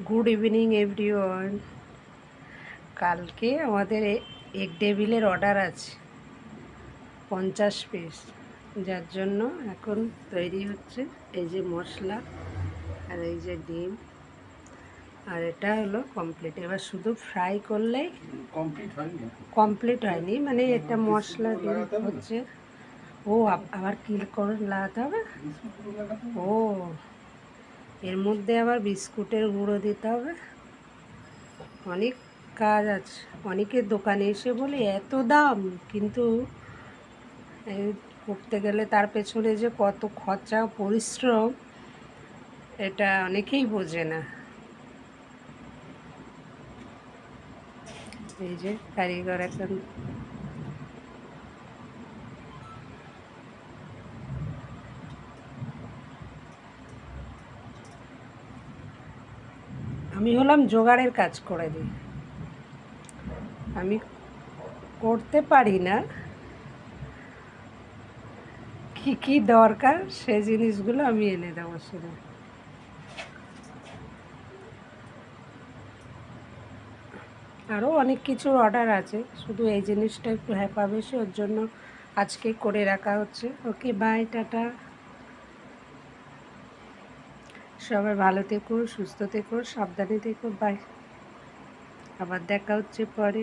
Good evening everyone. কালকে আমাদের egg টেবিলের অর্ডার আছে 50 পিস, যার জন্য এখন তৈরি হচ্ছে। এই যে মশলা আর এই যে ডিম, আর এটা হলো কমপ্লিট। এবার শুধু ফ্রাই করলেই কমপ্লিট হয়নি, মানে একটা মশলা ডিম হচ্ছে। ও আবার কিল করে লাগাতে হবে। ও এর মধ্যে আবার বিস্কুটের গুঁড়ো দিতে হবে। অনেক কাজ আছে। অনেকের দোকানে এসে বলে এত দাম, কিন্তু করতে গেলে তার পেছনে যে কত খরচা পরিশ্রম, এটা অনেকেই বোঝে না। এই যে কারিগর এখন আমি হলাম জোগাড়ের কাজ করে দিই। আমি করতে পারি না, কী কী দরকার সে জিনিসগুলো আমি এনে দেবো শুধু। আরও অনেক কিছুর অর্ডার আছে, শুধু এই জিনিসটা একটু হ্যাপা বেশি, ওর জন্য আজকে করে রাখা হচ্ছে। ওকে, বাই, টাটা। সবাই ভালো থেকো, সুস্থ থেকো, সাবধানে থেকো, বাই। আবার দেখা হচ্ছে পরে।